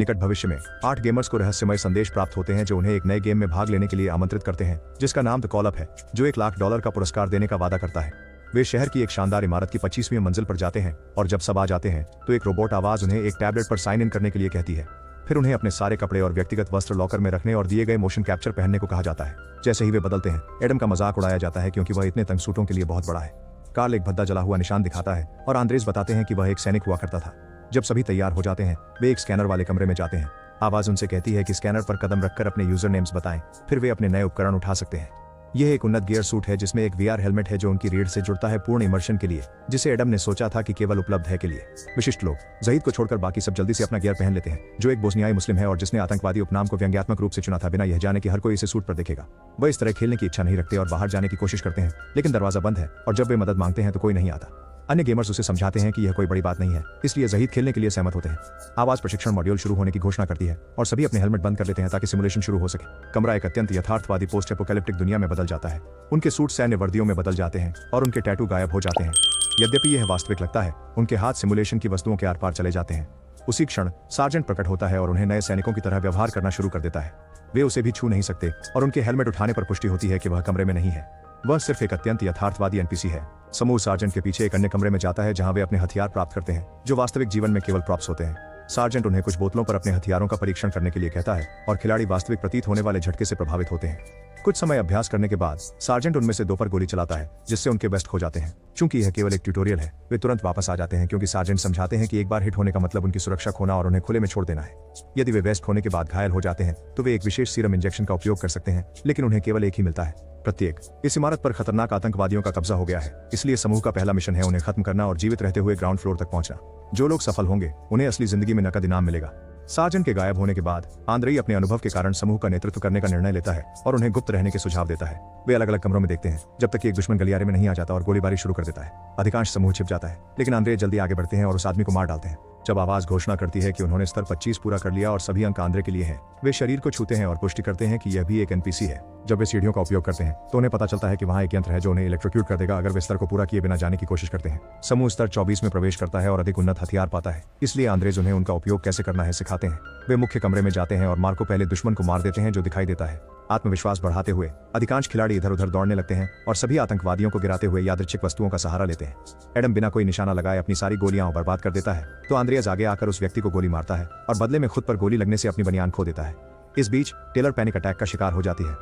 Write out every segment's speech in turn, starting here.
निकट भविष्य में 8 गेमर्स को रहस्यमय संदेश प्राप्त होते हैं जो उन्हें एक नए गेम में भाग लेने के लिए आमंत्रित करते हैं, जिसका नाम द कॉल अप है, जो $1 लाख का पुरस्कार देने का वादा करता है। वे शहर की एक शानदार इमारत की 25वीं मंजिल पर जाते हैं और जब सब आ जाते हैं तो एक रोबोट आवाज उन्हें एक टैबलेट पर साइन इन करने के लिए कहती है। फिर उन्हें अपने सारे कपड़े और व्यक्तिगत वस्त्र लॉकर में रखने और दिए गए मोशन कैप्चर पहनने को कहा जाता है। जैसे ही वे बदलते हैं, एडम का मजाक उड़ाया जाता है क्योंकि वह इतने तंग सूटों के लिए बहुत बड़ा है। कार्ल एक भद्दा जला हुआ निशान दिखाता है और आंद्रेस बताते हैं कि वह एक सैनिक हुआ करता था। जब सभी तैयार हो जाते हैं, वे एक स्कैनर वाले कमरे में जाते हैं। आवाज उनसे कहती है कि स्कैनर पर कदम रखकर अपने यूजर नेम्स बताएं, फिर वे अपने नए उपकरण उठा सकते हैं। यह एक उन्नत गियर सूट है जिसमें एक वीआर हेलमेट है जो उनकी रीढ़ से जुड़ता है पूर्ण इमर्शन के लिए, जिसे एडम ने सोचा था कि केवल उपलब्ध है के लिए। विशिष्ट लोग जहीद को छोड़कर बाकी सब जल्दी से अपना गियर पहन लेते हैं, जो एक बोस्नियाई मुस्लिम है और जिसने आतंकवादी उपनाम को व्यंग्यात्मक रूप से चुना था, बिना यह जाने कि हर कोई इसे सूट पर देखेगा। वह इस तरह खेलने की इच्छा नहीं रखते और बाहर जाने की कोशिश करते हैं, लेकिन दरवाजा बंद है और जब वे मदद मांगते हैं तो कोई नहीं आता। अन्य गेमर्स उसे समझाते हैं कि यह कोई बड़ी बात नहीं है, इसलिए जहीद खेलने के लिए सहमत होते हैं। आवाज प्रशिक्षण मॉड्यूल शुरू होने की घोषणा करती है और सभी अपने हेलमेट बंद कर लेते हैं ताकि सिमुलेशन शुरू हो सके। कमरा एक अत्यंत यथार्थवादी पोस्ट एपोकैलिप्टिक दुनिया में बदल जाता है। उनके सूट सैन्य वर्दियों में बदल जाते हैं और उनके टैटू गायब हो जाते हैं। यद्यपि यह वास्तविक लगता है, उनके हाथ सिमुलेशन की वस्तुओं के आर पार चले जाते हैं। उसी क्षण सार्जेंट प्रकट होता है और उन्हें नए सैनिकों की तरह व्यवहार करना शुरू कर देता है। वे उसे भी छू नहीं सकते और उनके हेलमेट उठाने पर पुष्टि होती है कि वह कमरे में नहीं है। वह सिर्फ एक अत्यंत यथार्थवादी एनपीसी है। समूह सार्जेंट के पीछे एक अन्य कमरे में जाता है जहां वे अपने हथियार प्राप्त करते हैं, जो वास्तविक जीवन में केवल प्रॉप्स होते हैं। सार्जेंट उन्हें कुछ बोतलों पर अपने हथियारों का परीक्षण करने के लिए कहता है और खिलाड़ी वास्तविक प्रतीत होने वाले झटके से प्रभावित होते हैं। कुछ समय अभ्यास करने के बाद सार्जेंट उनमें से 2 पर गोली चलाता है, जिससे उनके बेस्ट खो जाते हैं। चूंकि यह केवल एक ट्यूटोरियल है, वे तुरंत वापस आ जाते हैं क्योंकि सार्जेंट समझाते हैं कि एक बार हिट होने का मतलब उनकी सुरक्षा खोना और उन्हें खुले में छोड़ देना है। यदि वे वेस्ट होने के बाद घायल हो जाते हैं तो वे एक विशेष सीरम इंजेक्शन का उपयोग कर सकते हैं, लेकिन उन्हें केवल एक ही मिलता है। प्रत्येक इस इमारत पर खतरनाक आतंकवादियों का कब्जा हो गया है, इसलिए समूह का पहला मिशन है उन्हें खत्म करना और जीवित रहते हुए ग्राउंड फ्लोर तक पहुंचना। जो लोग सफल होंगे उन्हें असली जिंदगी में नकद इनाम मिलेगा। सार्जेंट के गायब होने के बाद आंद्रेई अपने अनुभव के कारण समूह का नेतृत्व करने का निर्णय लेता है और उन्हें गुप्त रहने के सुझाव देता है। वे अलग अलग कमरों में देखते हैं जब तक कि एक दुश्मन गलियारे में नहीं आ जाता और गोलीबारी शुरू कर देता है। अधिकांश समूह छिप जाता है, लेकिन आंद्रे जल्दी आगे बढ़ते हैं और उस आदमी को मार डालते हैं। जब आवाज घोषणा करती है कि उन्होंने स्तर 25 पूरा कर लिया और सभी अंक आंद्रे के लिए हैं, वे शरीर को छूते हैं और पुष्टि करते हैं कि यह भी एक एनपीसी है। जब वे सीढ़ियों का उपयोग करते हैं तो उन्हें पता चलता है कि वहां एक यंत्र है जो उन्हें इलेक्ट्रोक्यूट कर देगा अगर वे स्तर को पूरा किए बिना जाने की कोशिश करते हैं। समूह स्तर 24 में प्रवेश करता है और अधिक उन्नत हथियार पाता है, इसलिए आंद्रेज उन्हें उनका उपयोग कैसे करना है सिखाते हैं। वे मुख्य कमरे में जाते हैं और मार्को पहले दुश्मन को मार देते हैं जो दिखाई देता है। आत्मविश्वास बढ़ाते हुए अधिकांश खिलाड़ी इधर उधर दौड़ने लगते हैं और सभी आतंकवादियों को गिराते हुए यादृच्छिक वस्तुओं का सहारा लेते हैं। एडम बिना कोई निशाना लगाए अपनी सारी गोलियां बर्बाद कर देता है, तो आंद्रेज आगे आकर उस व्यक्ति को गोली मारता है और बदले में खुद पर गोली लगने से अपनी बनियान खो देता है। इस बीच टेलर पैनिक अटैक का शिकार हो जाती है।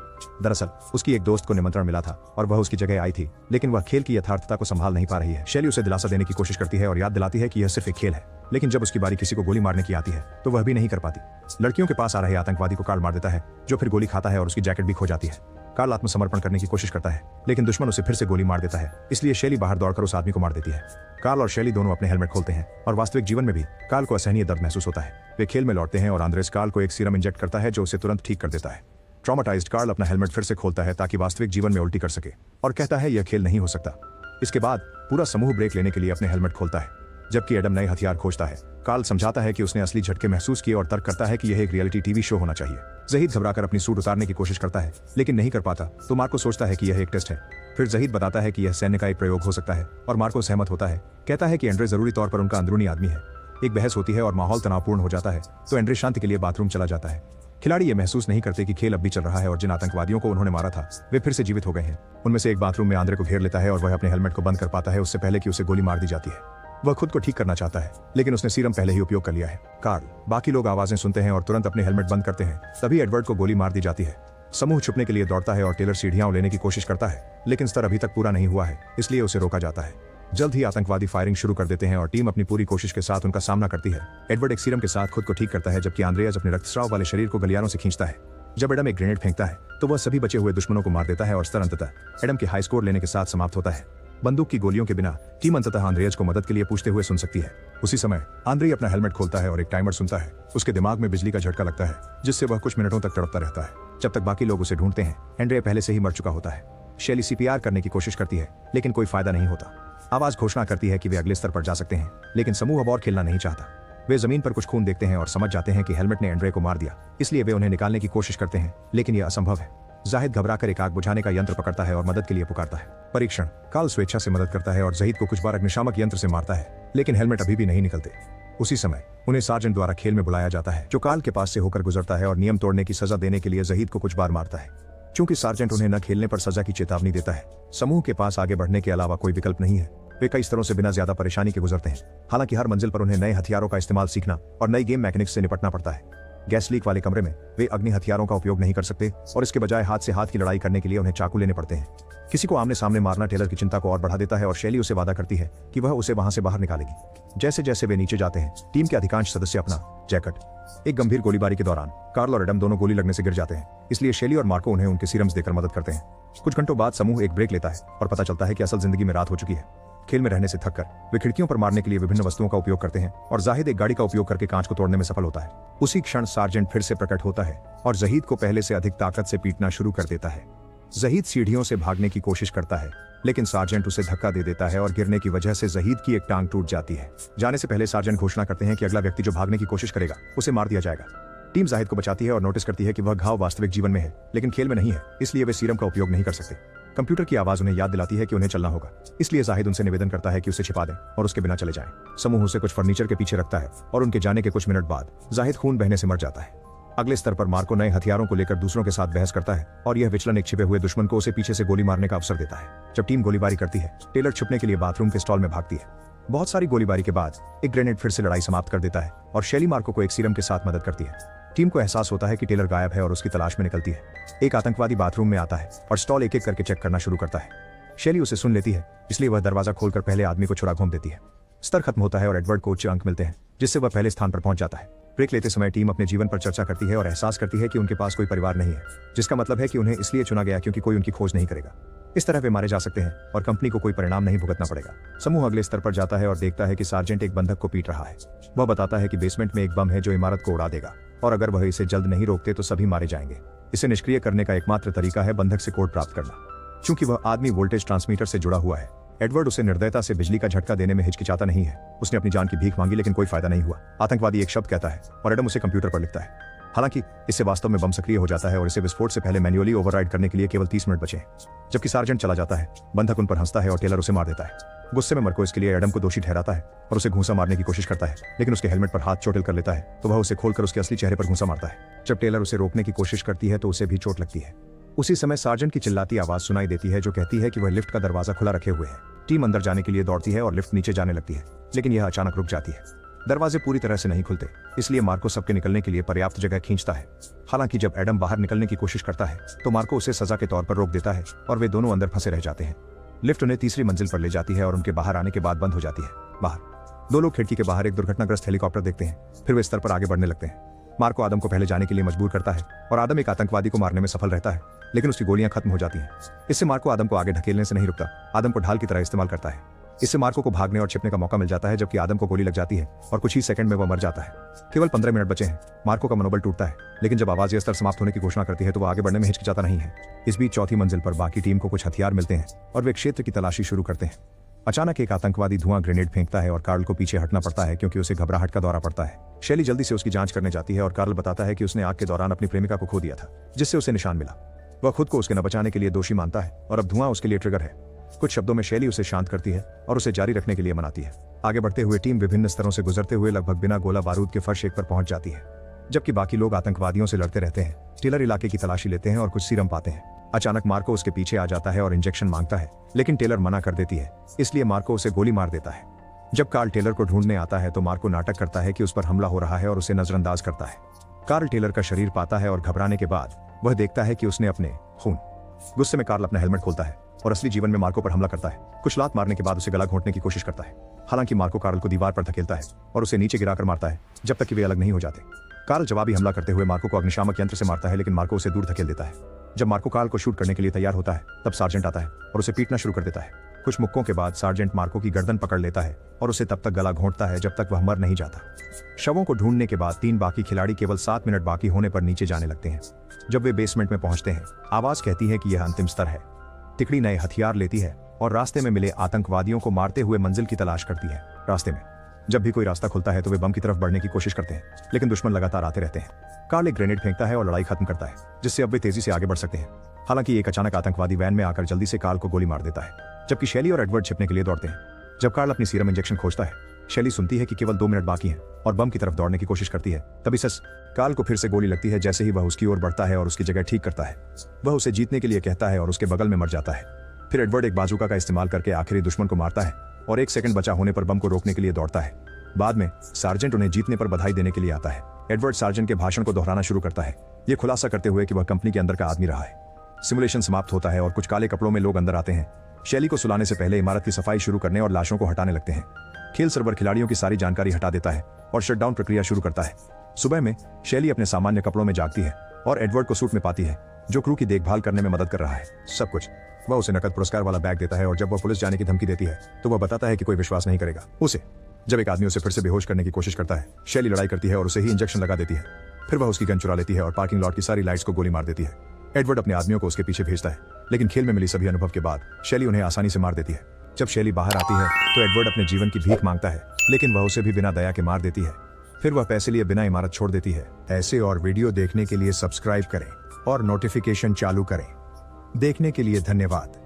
दरअसल उसकी एक दोस्त को निमंत्रण मिला था और वह उसकी जगह आई थी, लेकिन वह खेल की यथार्थता को संभाल नहीं पा रही है। शैली उसे दिलासा देने की कोशिश करती है और याद दिलाती है कि यह सिर्फ एक खेल है, लेकिन जब उसकी बारी किसी को गोली मारने की आती है तो वह भी नहीं कर पाती। लड़कियों के पास आ रहे आतंकवादी को कार्ल मार देता है, जो फिर गोली खाता है और उसकी जैकेट भी खो जाती है। कार्ल आत्मसमर्पण करने की कोशिश करता है, लेकिन दुश्मन उसे फिर से गोली मार देता है, इसलिए शैली बाहर दौड़कर उस आदमी को मार देती है। कार्ल और शैली दोनों अपने हेलमेट खोलते हैं और वास्तविक जीवन में भी कार्ल को असहनीय दर्द महसूस होता है। वे खेल में लौटते हैं और आंद्रेस कार्ल को एक सीरम इंजेक्ट करता है जो उसे तुरंत ठीक कर देता है। ट्रॉमाटाइज्ड कार्ल अपना हेलमेट फिर से खोलता है ताकि वास्तविक जीवन में उल्टी कर सके और कहता है यह खेल नहीं हो सकता। इसके बाद पूरा समूह ब्रेक लेने के लिए अपने हेलमेट खोलता है, जबकि एडम नए हथियार खोजता है। कार्ल समझाता है कि उसने असली झटके महसूस किए और तर्क करता है कि यह एक रियलिटी टीवी शो होना चाहिए। जहीद घबराकर अपनी सूट उतारने की कोशिश करता है, लेकिन नहीं कर पाता, तो मार्को सोचता है कि यह एक टेस्ट है। फिर जहीद बताता है कि यह सैन्य का एक प्रयोग हो सकता है और मार्को सहमत होता है। कहता है कि एंड्रे जरूरी तौर पर उनका अंदरूनी आदमी है। एक बहस होती है और माहौल तनावपूर्ण हो जाता है, तो एंड्रे शांति के लिए बाथरूम चला जाता है। खिलाड़ी ये महसूस नहीं करते कि खेल अब भी चल रहा है और जिन आतंकवादियों को उन्होंने मारा था वे फिर से जीवित हो गए हैं। उनमें से एक बाथरूम में आंद्रे को घेर लेता है और वह अपने हेलमेट को बंद कर पाता है उससे पहले कि उसे गोली मार दी जाती है। वह खुद को ठीक करना चाहता है, लेकिन उसने सीरम पहले ही उपयोग कर लिया है। कार्ल बाकी लोग आवाजें सुनते हैं और तुरंत अपने हेलमेट बंद करते हैं। तभी एडवर्ड को गोली मार दी जाती है। समूह छुपने के लिए दौड़ता है और टेलर सीढ़ियां लेने की कोशिश करता है, लेकिन स्तर अभी तक पूरा नहीं हुआ है, इसलिए उसे रोका जाता है। जल्द ही आतंकवादी फायरिंग शुरू कर देते हैं और टीम अपनी पूरी कोशिश के साथ उनका सामना करती है। एडवर्ड एक सीरम के साथ खुद को ठीक करता है, जबकि आंद्रेयास अपने रक्तस्राव वाले शरीर को गलियारों से खींचता है। जब एडम एक ग्रेनेड फेंकता है तो वह सभी बचे हुए दुश्मनों को मार देता है और स्तर अंततः एडम के हाई स्कोर लेने के साथ समाप्त होता है। बंदूक की गोलियों के बिना टीम अंततः आंद्रेयास को मदद के लिए पूछते हुए सुन सकती है। उसी समय आंद्रे अपना हेलमेट खोलता है और एक टाइमर सुनता है। उसके दिमाग में बिजली का झटका लगता है, जिससे वह कुछ मिनटों तक तड़पता रहता है। जब तक बाकी लोग उसे ढूंढते हैं, एंड्रे पहले से ही मर चुका होता है। शैली सीपीआर करने की कोशिश करती है, लेकिन कोई फायदा नहीं होता। आवाज घोषणा करती है कि वे अगले स्तर पर जा सकते हैं, लेकिन समूह अब और खेलना नहीं चाहता। वे जमीन पर कुछ खून देखते हैं और समझ जाते हैं कि हेलमेट ने एंड्रे को मार दिया, इसलिए वे उन्हें निकालने की कोशिश करते हैं, लेकिन यह असंभव है। जाहिद घबराकर एक आग बुझाने का यंत्र पकड़ता है और मदद के लिए पुकारता है। परीक्षण कार्ल स्वेच्छा से मदद करता है और जहीद को कुछ बार अग्निशामक यंत्र से मारता है, लेकिन हेलमेट अभी भी नहीं निकलते। उसी समय उन्हें सार्जेंट द्वारा खेल में बुलाया जाता है, जो कार्ल के पास से होकर गुजरता है और नियम तोड़ने की सजा देने के लिए जहीद को कुछ बार मारता है। क्योंकि सार्जेंट उन्हें न खेलने पर सजा की चेतावनी देता है, समूह के पास आगे बढ़ने के अलावा कोई विकल्प नहीं है। वे कई स्तरों से बिना ज्यादा परेशानी के गुजरते हैं। हालांकि हर मंजिल पर उन्हें नए हथियारों का इस्तेमाल सीखना और नई गेम मैकेनिक्स से निपटना पड़ता है। गैस लीक वाले कमरे में वे अग्नि हथियारों का उपयोग नहीं कर सकते और इसके बजाय हाथ से हाथ की लड़ाई करने के लिए उन्हें चाकू लेने पड़ते हैं। किसी को आमने सामने मारना टेलर की चिंता को और बढ़ा देता है और शैली उसे वादा करती है कि वह उसे वहां से बाहर निकालेगी। जैसे जैसे वे नीचे जाते हैं, टीम के अधिकांश सदस्य अपना जैकेट। एक गंभीर गोलीबारी के दौरान कार्ल और एडम दोनों गोली लगने से गिर जाते हैं, इसलिए शैली और मार्को उन्हें उनके सीरम्स देकर मदद करते हैं। कुछ घंटों बाद समूह एक ब्रेक लेता है और पता चलता है कि असल जिंदगी में रात हो चुकी है। खेल में रहने से थककर वे खिड़कियों पर मारने के लिए विभिन्न वस्तुओं का उपयोग करते हैं और जाहिद एक गाड़ी का उपयोग करके कांच को तोड़ने में सफल होता है। उसी क्षण सार्जेंट फिर से प्रकट होता है और जहीद को पहले से अधिक ताकत से पीटना शुरू कर देता है। जहीद सीढ़ियों से भागने की कोशिश करता है, लेकिन सार्जेंट उसे धक्का दे देता है और गिरने की वजह से जहीद की एक टांग टूट जाती है। जाने से पहले सार्जेंट घोषणा करते हैं कि अगला व्यक्ति जो भागने की कोशिश करेगा उसे मार दिया जाएगा। टीम जाहिद को बचाती है और नोटिस करती है कि वह घाव वास्तविक जीवन में है, लेकिन खेल में नहीं है, इसलिए वे सीरम का उपयोग नहीं कर सकते। कंप्यूटर की आवाज उन्हें याद दिलाती है कि उन्हें चलना होगा, इसलिए जाहिद उनसे निवेदन करता है कि उसे छिपा दें और उसके बिना चले जाएं। समूह उसे कुछ फर्नीचर के पीछे रखता है और उनके जाने के कुछ मिनट बाद जाहिद खून बहने से मर जाता है। अगले स्तर पर मार्को नए हथियारों को लेकर दूसरों के साथ बहस करता है और यह विचलन एक छिपे हुए दुश्मन को उसे पीछे से गोली मारने का अवसर देता है। जब टीम गोलीबारी करती है, टेलर छुपने के लिए बाथरूम के स्टॉल में भागती है। बहुत सारी गोलीबारी के बाद एक ग्रेनेड फिर से लड़ाई समाप्त कर देता है और शैली मार्को को एक सीरम के साथ मदद करती है। टीम को एहसास होता है कि टेलर गायब है और उसकी तलाश में निकलती है। एक आतंकवादी बाथरूम में आता है और स्टॉल एक एक करके चेक करना शुरू करता है। शैली उसे सुन लेती है, इसलिए वह दरवाजा खोलकर पहले आदमी को छुरा घूम देती है। स्तर खत्म होता है और एडवर्ड को उच्च अंक मिलते हैं, जिससे वह पहले स्थान पर पहुंच जाता है। ब्रेक लेते समय टीम अपने जीवन पर चर्चा करती है और एहसास करती है कि उनके पास कोई परिवार नहीं है, जिसका मतलब है कि उन्हें इसलिए चुना गया क्योंकि कोई उनकी खोज नहीं करेगा। इस तरह वे मारे जा सकते हैं और कंपनी को कोई परिणाम नहीं भुगतना पड़ेगा। समूह अगले स्तर पर जाता है और देखता है कि सार्जेंट एक बंधक को पीट रहा है। वह बताता है कि बेसमेंट में एक बम है जो इमारत को उड़ा देगा और अगर वह इसे जल्द नहीं रोकते तो सभी मारे जाएंगे। इसे निष्क्रिय करने का एकमात्र तरीका है बंधक से कोड प्राप्त करना। क्योंकि वह आदमी वोल्टेज ट्रांसमीटर से जुड़ा हुआ है, एडवर्ड उसे निर्दयता से बिजली का झटका देने में हिचकिचाता नहीं है। उसने अपनी जान की भीख मांगी, लेकिन कोई फायदा नहीं हुआ। आतंकवादी एक शब्द कहता है और एडम उसे कंप्यूटर पर लिखता है। हालांकि इससे वास्तव में बम सक्रिय हो जाता है और इसे विस्फोट से पहले मैन्युअली ओवरराइड करने के लिए केवल 30 मिनट बचे हैं। जबकि सार्जेंट चला जाता है, बंधक उन पर हंसता है और टेलर उसे मार देता है। गुस्से में मार्को इसके लिए एडम को दोषी ठहराता है और उसे घूंसा मारने की कोशिश करता है, लेकिन उसके हेलमेट पर हाथ चोटिल कर लेता है, तो वह उसे खोलकर उसके असली चेहरे पर घूंसा मारता है। जब टेलर उसे रोकने की कोशिश करती है तो उसे भी चोट लगती है। उसी समय सार्जेंट की चिल्लाती आवाज सुनाई देती है जो कहती है कि वह लिफ्ट का दरवाजा खुला रखे हुए है। टीम अंदर जाने के लिए दौड़ती है और लिफ्ट नीचे जाने लगती है, लेकिन यह अचानक रुक जाती है। दरवाजे पूरी तरह से नहीं खुलते, इसलिए मार्को सबके निकलने के लिए पर्याप्त जगह खींचता है। हालांकि जब एडम बाहर निकलने की कोशिश करता है तो मार्को उसे सजा के तौर पर रोक देता है और वे दोनों अंदर फंसे रह जाते हैं। लिफ्ट उन्हें तीसरी मंजिल पर ले जाती है और उनके बाहर आने के बाद बंद हो जाती है। बाहर दो लोग खिड़की के बाहर एक दुर्घटनाग्रस्त हेलीकॉप्टर देखते हैं, फिर वे स्तर पर आगे बढ़ने लगते हैं। मार्को आदम को पहले जाने के लिए मजबूर करता है और आदम एक आतंकवादी को मारने में सफल रहता है, लेकिन उसकी गोलियां खत्म हो जाती हैं। इससे मार्को आदम को आगे ढकेलने से नहीं रुकता, आदम को ढाल की तरह इस्तेमाल करता है। इससे मार्को को भागने और छिपने का मौका मिल जाता है, जबकि आदम को गोली लग जाती है और कुछ ही सेकंड में वह मर जाता है। केवल 15 मिनट बचे हैं। मार्को का मनोबल टूटता है, लेकिन जब आवाज स्तर समाप्त होने की घोषणा करती है तो वह आगे बढ़ने में हिचकिचाता नहीं है। इस बीच चौथी मंजिल पर बाकी टीम को कुछ हथियार मिलते हैं और वे क्षेत्र की तलाशी शुरू करते हैं। अचानक एक आतंकवादी धुआं ग्रेनेड फेंकता है और कार्ल को पीछे हटना पड़ता है क्योंकि उसे घबराहट का दौरा पड़ता है। शैली जल्दी से उसकी जांच करने जाती है और कार्ल बताता है कि उसने आग के दौरान अपनी प्रेमिका को खो दिया था, जिससे उसे निशान मिला। वह खुद को उसके न बचाने के लिए दोषी मानता है और अब धुआं उसके लिए ट्रिगर है। कुछ शब्दों में शैली उसे शांत करती है और उसे जारी रखने के लिए मनाती है। आगे बढ़ते हुए टीम विभिन्न स्तरों से गुजरते हुए लगभग बिना गोला बारूद के फर्श एक पर पहुंच जाती है, जबकि बाकी लोग आतंकवादियों से लड़ते रहते हैं। टेलर इलाके की तलाशी लेते हैं और कुछ सीरम पाते हैं। अचानक मार्को उसके पीछे आ जाता है और इंजेक्शन मांगता है, लेकिन टेलर मना कर देती है, इसलिए मार्को उसे गोली मार देता है। जब कार्ल टेलर को ढूंढने आता है तो मार्को नाटक करता है कि उस पर हमला हो रहा है और उसे नजरअंदाज करता है। कार्ल टेलर का शरीर पाता है और घबराने के बाद वह देखता है कि उसने अपने खून। गुस्से में कार्ल अपना हेलमेट खोलता है और असली जीवन में मार्को पर हमला करता है। कुछ लात मारने के बाद उसे गला घोंटने की कोशिश करता है। हालांकि मार्को कार्ल को दीवार पर धकेलता है और उसे नीचे गिराकर मारता है जब तक कि वे अलग नहीं हो जाते। कार्ल जवाबी हमला करते हुए मार्को को अग्निशामक यंत्र से मारता है, लेकिन मार्को उसे दूर धकेल देता है। जब मार्को कार्ल को शूट करने के लिए तैयार होता है तब सार्जेंट आता है और उसे पीटना शुरू कर देता है। कुछ मुक्कों के बाद सार्जेंट मार्को की गर्दन पकड़ लेता है और उसे तब तक गला घोंटता है जब तक वह मर नहीं जाता। शवों को ढूंढने के बाद 3 बाकी खिलाड़ी केवल 7 मिनट बाकी होने पर नीचे जाने लगते हैं। जब वे बेसमेंट में पहुंचते हैं, आवाज कहती है कि यह अंतिम स्तर है। तिकड़ी नए हथियार लेती है और रास्ते में मिले आतंकवादियों को मारते हुए मंजिल की तलाश करती है। रास्ते में जब भी कोई रास्ता खुलता है तो वे बम की तरफ बढ़ने की कोशिश करते हैं, लेकिन दुश्मन लगातार आते रहते हैं। कार्ल एक ग्रेनेड फेंकता है और लड़ाई खत्म करता है, जिससे अब वे तेजी से आगे बढ़ सकते हैं। हालांकि एक अचानक आतंकवादी वैन में आकर जल्दी से कार्ल को गोली मार देता है, जबकि शैली और एडवर्ड छिपने के लिए दौड़ते हैं। जब कार्ल अपनी सीरम इंजेक्शन खोजता है शैली सुनती है कि केवल 2 मिनट बाकी हैं और बम की तरफ दौड़ने की कोशिश करती है। तभी सस काल को फिर से गोली लगती है। जैसे ही वह उसकी ओर बढ़ता है और उसकी जगह ठीक करता है, वह उसे जीतने के लिए कहता है और उसके बगल में मर जाता है। फिर एडवर्ड एक बाजूका का इस्तेमाल करके आखिरी दुश्मन को मारता है और 1 सेकंड बचा होने पर बम को रोकने के लिए दौड़ता है। बाद में सार्जेंट उन्हें जीतने पर बधाई देने के लिए आता है। एडवर्ड सार्जेंट के भाषण को दोहराना शुरू करता है, ये खुलासा करते हुए कि वह कंपनी के अंदर का आदमी रहा है। सिमुलेशन समाप्त होता है और कुछ काले कपड़ों में लोग अंदर आते हैं। शैली को सुलाने से पहले इमारत की सफाई शुरू करने और लाशों को हटाने लगते हैं। खेल सर्वर खिलाड़ियों की सारी जानकारी हटा देता है और शटडाउन प्रक्रिया शुरू करता है। सुबह में शैली अपने सामान्य कपड़ों में जागती है और एडवर्ड को सूट में पाती है, जो क्रू की देखभाल करने में मदद कर रहा है। सब कुछ वह उसे नकद पुरस्कार वाला बैग देता है और जब वह पुलिस जाने की धमकी देती है तो वह बताता है कि कोई विश्वास नहीं करेगा उसे। जब एक आदमी उसे फिर से बेहोश करने की कोशिश करता है, शैली लड़ाई करती है और उसे ही इंजेक्शन लगा देती है। फिर वह उसकी गन चुरा लेती है और पार्किंग लॉट की सारी लाइट्स को गोली मार देती है। एडवर्ड अपने आदमियों को उसके पीछे भेजता है, लेकिन खेल में मिली सभी अनुभव के बाद शैली उन्हें आसानी से मार देती है। जब शैली बाहर आती है तो एडवर्ड अपने जीवन की भीख मांगता है, लेकिन वह उसे भी बिना दया के मार देती है। फिर वह पैसे लिए बिना इमारत छोड़ देती है। ऐसे और वीडियो देखने के लिए सब्सक्राइब करें और नोटिफिकेशन चालू करें। देखने के लिए धन्यवाद।